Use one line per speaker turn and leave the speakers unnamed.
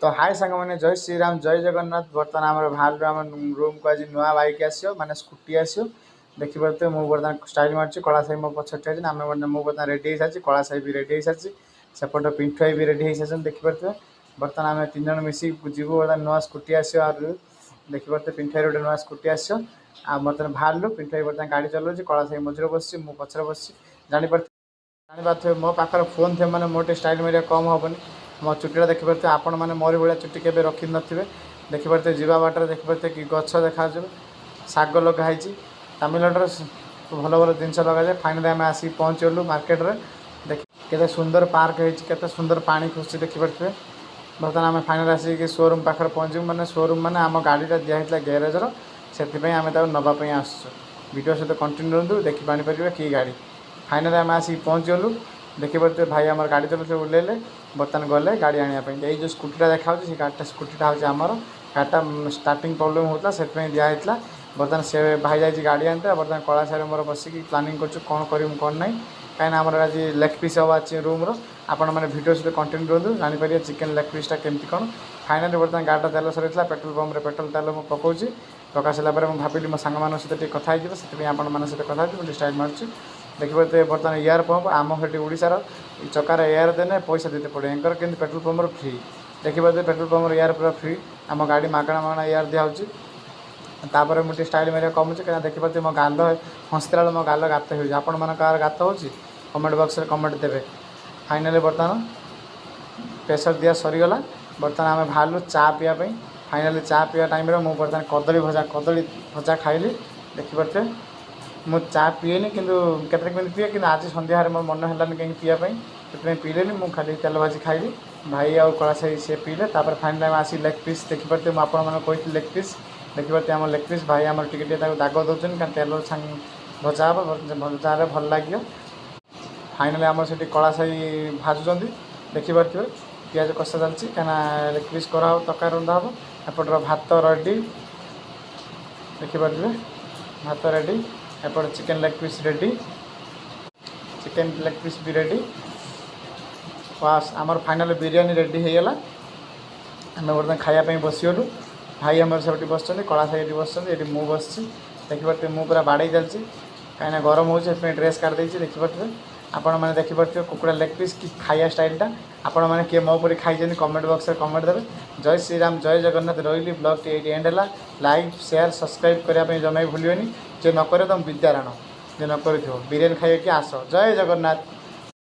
तो हाय सांग मैंने जय श्रीराम जय जगन्नाथ बर्तमान आम बाहर आम रूम को आज नुआ बैक आसो माने स्कूटी आसो देखिए मुझे बर्तमान स्टाइल मार्च कला साही मो पछे आम बर्तमान रेडी हो सारी कला साही भी रेडी हो सारी सेपट पिंठू भाई भी रेडी हो सारी देखिए बर्तमान आम 3 जन मिसिक जीवु बर्तमान नुआ स्कूटी आसो और देखिए पिंठू भाई गोटे नुआ स्कूटी आसो आ बर्तमान बाहर पिंठू भाई बर्तमान गाड़ी चलाऊँ कला साही मझे बस पचर बस जापारे मो पाखे फोन थे मैंने मोटे स्टाइल मेरा कम हेनी मो चुटीटा देखिए आपण मैंने मोरी भाया चुटी के रखी नथिबे देखिए जीवा बाटर देखिए कि गछ देखा शाग लगाई तमिलनाडु भल भल जिन लगे फाइनाली आम आसिक पहुँचलु मार्केट में देख के सुंदर पार्क होते सुंदर पानी खुशी देखिए बर्तमान आम फाइनाल आसिक शोरूम पाखे पहुँचू मैंने शोरूम मैंने आम गाड़ीटा दिखाई ग्यारेजर से आम नापी आसू वीडियो सहित कंटिन्यू रुहतु देखी पारे कि गाड़ी फाइनाल आम आसिक पहुँचलु देखिए भाई आम गाड़ी चलो ओल्ले बर्तमान गले गाड़ी आने ये जो स्कूटीटा देखा से गाड़ीटा स्कूटीटा हूँ आमर गाड़ीटा स्टार्टिंग प्रोब्लेम होता से दिखाई बर्तमान से भाई जाइए गाड़ी आनते बर्तमान कला सारे मोर बसिक प्लानिंग कर कौन कौन ना कहीं आम आज लेग पीस हवा अच्छे रूम आपण मैंने वीडियो सहित कंटिन्यू रुहतु जापर चिकेन लेग पीसटा केमती कौन फाइनाली बर्तमान गाड़ीटा तेल सर पेट्रोल पंप पेट्रोल तेल मुझे पकाऊँगी पका सारा मैं भाविली मो सांग सहित कथा से आपण सहित कथा स्टाइल मार्च देखिए बर्तमान एयर पंप आम हेटी ओडार चकार एयर देने पैसा देते पड़े एंकर कि पेट्रोल पंप फ्री देखिए पेट्रोल पंप एयर पूरा फ्री आम गाड़ी मागणा मागणा एयर दिखाऊँगी तापर मुझे स्टाइल मेरे कमुचे कहीं देखिए मो गाल हंसला मो गाल गात हो आपण मन कार गात हो कमेंट बॉक्स में कमेंट देवे फाइनाली बर्तमान प्रेसर दिया सरीगला बर्तमान आम बाहर चा पीवाई फाइनाली चा पीवा टाइम मुझे बर्तमान कदली भजा खाइली देखिए मुझे चा पीएनि किंतु केतन पीए कि आज सन्ध्या मोर मन है कहीं पीवाई से पीलेनि मुझे खाली तेल भाजी खाइली भाई आउ कला से सी पीले तापर फाइनाली आम आसी लेग पीस देखिए मुझे लेग पीस देखिए आम लेग पीस भाई आम टिके दाग दौरान क्या तेल भजा हम भजा भल लगे फाइनाली आम से कला साही भाजुंट देखिए पिज कषा चलती कहीं लेग पीस कराओ तरकारी रंधा हम एपटर भात रेडी देखिए भात रेडी एपट chicken leg piece ready chicken leg piece भी रेडी बास आमर फाइनाल बिरियानी रेडी हो गला आम बर्तमान खायापी बसीगलु भाई आम सब बस कला साही बस मु बस देखिए मुझे पूरा बाड़े चलती कहीं गरम हो ड्रेस काट देती देखिए आपण मैंने देखिए कुकुड़ा लेग पीस कि खाया स्टाइलटा आपण मैंने किए मो पर खाई कमेंट बॉक्स में कमेंट देवे जय श्रीराम जय जगन्नाथ रही ब्लॉग टी एंड है लाइक शेयर सब्सक्राइब करने जमा भूलिए जे नक तुम विद्याराण जे नक बिरियानी खाइए कि आस जय जगन्नाथ।